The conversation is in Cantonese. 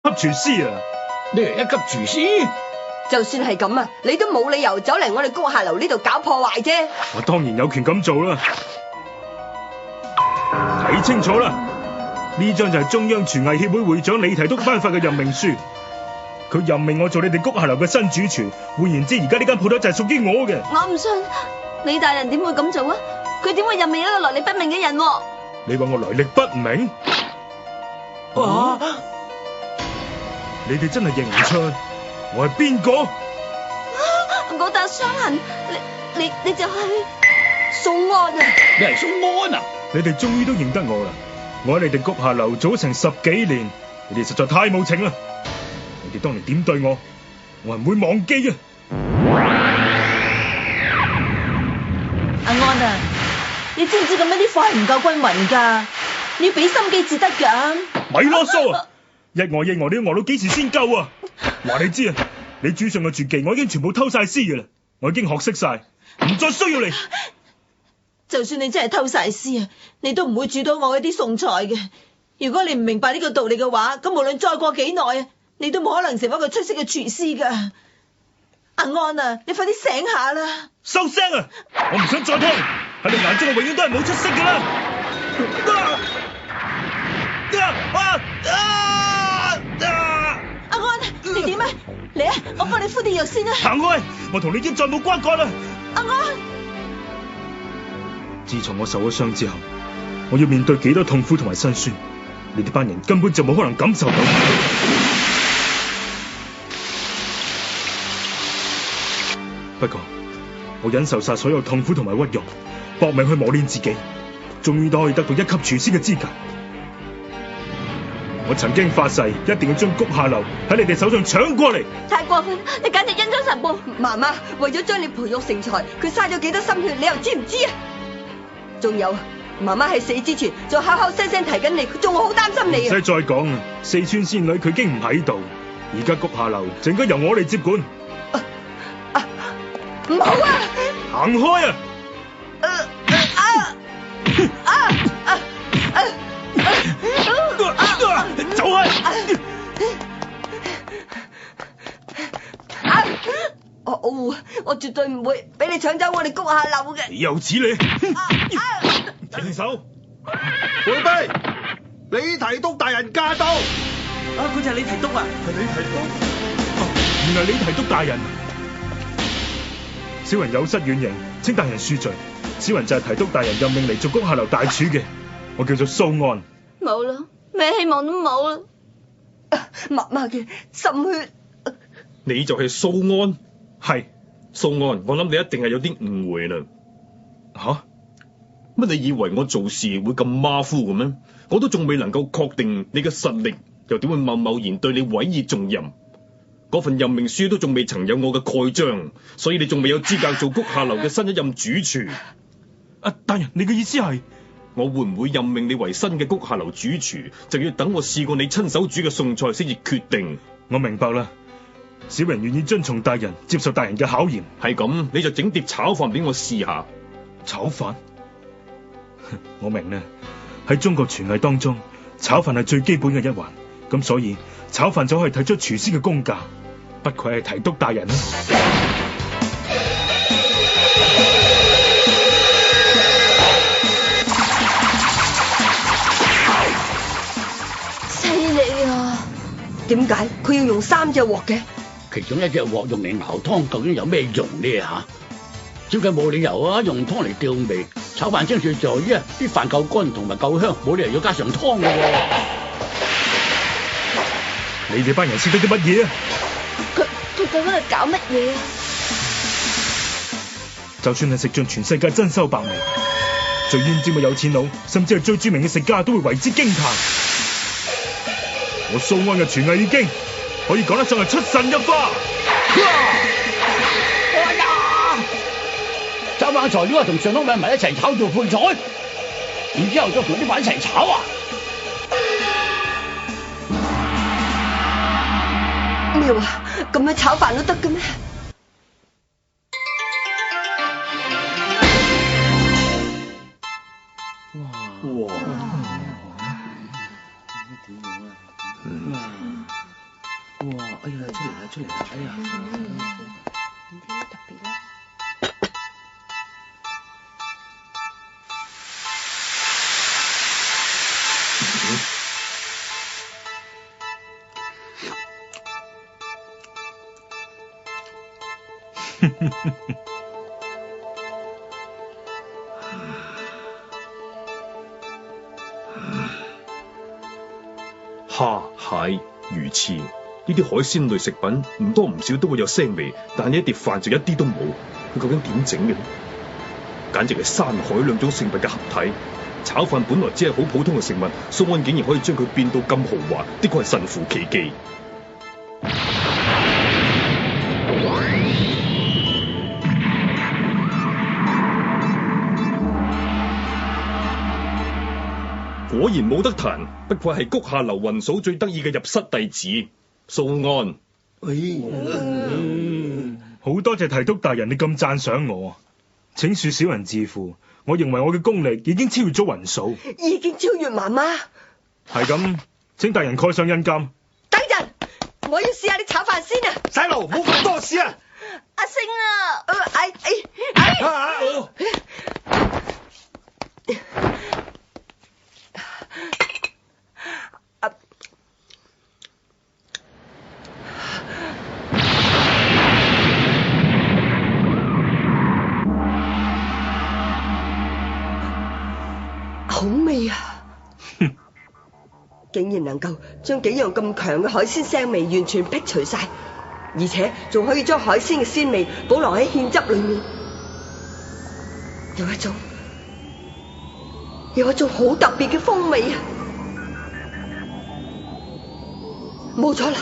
廚師啊！你係一級廚師？就算係咁啊，你都冇理由走嚟我哋谷下樓呢度搞破壞啫。我當然有權咁做啦。睇清楚啦，呢張就係中央廚藝協會會長李提督頒發嘅任命書。佢任命我做你哋谷下樓嘅新主廚。換言之，而家呢間鋪頭就係屬於我嘅。我唔信，李大人點會咁做啊？佢點會任命一個來歷不明嘅人？你話我來歷不明？你哋真係認唔出我係邊個？嗰笪傷痕，你就係宋安啊！你係宋安啊？你哋終於都認得我啦！我喺你哋谷下樓做咗成10幾年，你哋實在太無情啦！你哋當年點對我，我係唔會忘記嘅。阿安啊，你知唔知咁樣啲貨係唔夠均勻㗎？你要俾心機至得㗎。咪囉嗦啊！一餓你都餓到幾時先夠啊？話你知啊，你煮上嘅絕技我已經全部偷晒師嘅啦，我已經學識晒，唔再需要你。就算你真係偷晒師啊，你都唔會煮到我嗰啲餸菜嘅。如果你唔明白呢個道理嘅話，咁無論再過幾耐啊，你都冇可能成為一個出色嘅廚師㗎。阿安啊，你快啲醒下啦！收聲啊！我唔想再聽，喺你眼中我永遠都係冇出息㗎啦！阿安，你點啊？嚟啊！我幫你敷啲藥先啊！行開！我同你已經再冇關係啦！阿安，自從我受咗傷之後，我要面對幾多痛苦同埋辛酸，你哋班人根本就冇可能感受到。不過，我忍受晒所有痛苦同埋屈辱，搏命去磨練自己，終於都可以得到1級廚師嘅資格。我曾經發誓，一定要將谷下樓喺你哋手上搶過嚟。太過分！你簡直因咗神報。媽媽為咗將你培育成才，佢嘥咗幾多心血，你又知唔知啊？仲有，媽媽喺死之前仲口口聲聲提緊你，仲好擔心你啊！唔使再講啦，四川仙女佢已經唔喺度，而家谷下樓就應該由我嚟接管。唔好啊！行開啊！走開！我絕對唔會俾你搶走我哋谷下樓嘅。有此理！停手！回避！李提督大人駕到！佢就係李提督啊！係李提督。原來李提督大人。小人有失遠迎，請大人恕罪。小人就係提督大人任命嚟做谷下樓大廚嘅，我叫做蘇安。冇啦，咩希望都冇啦。媽媽嘅心血。你就係蘇安？係。蘇安，我諗你一定係有啲誤會啦。吓？乜你以為我做事會咁馬虎嘅咩？我都仲未能夠確定你嘅實力，又點會貿然對你委以重任？嗰份任命書都仲未曾有我嘅蓋章，所以你仲未有資格做谷下樓嘅新一任主廚。大人，你嘅意思係我會唔會任命你為新嘅谷下樓主廚，就要等我試過你親手煮嘅餸菜先至決定。我明白啦，小人願意遵從大人，接受大人嘅考驗。係咁，你就整碟炒飯俾我試下。炒飯？我明啦，喺中國廚藝當中，炒飯係最基本嘅一環，咁所以炒飯就可以睇出廚師嘅功架。不愧係提督大人啦！犀利啊！點解佢要用3隻鑊嘅？其中一隻鑊用嚟熬湯，究竟有咩用呢？吓，照計冇理由啊，用湯嚟調味。炒飯精髓在於啊，啲飯夠乾同埋夠香，冇理由要加上湯嘅。你哋班人識得啲乜嘢啊？佢究竟係搞乜嘢啊？就算係食盡全世界珍饈百味，最煙尖嘅有錢佬，甚至係最著名嘅食家都會為之驚嘆。我蘇安嘅廚藝已經可以講得上係出神入化。哎呀！炒飯材料啊，同上湯米埋一齊炒做配菜，然之後再同啲飯一齊炒啊！咩話？咁樣炒飯都得嘅咩？哇！哎呀，出嚟啦，哎呀！特別咧。蝦、蟹、魚翅呢啲海鮮類食品唔多唔少都會有腥味，但係呢一碟飯就一啲都冇。佢究竟點整嘅呢？簡直係山海兩種食物嘅合體。炒飯本來只係好普通嘅食物，蘇安竟然可以將佢變到咁豪華，的確係神乎其技。果然冇得彈，不愧係谷下流雲嫂最得意嘅入室弟子蘇安。好多謝提督大人，你咁讚賞我，請恕小人自負。我認為我嘅功力已經超越咗雲嫂，已經超越媽媽。係咁，請大人蓋上印鑑。等陣，我要試下你炒飯先啊！細路冇咁多事啊！阿星啊！好味啊！竟然能夠將幾樣咁強嘅海鮮腥味完全辟除晒，而且仲可以將海鮮嘅鮮味保留喺芡汁裏面，有一種好特別嘅風味啊！冇錯啦，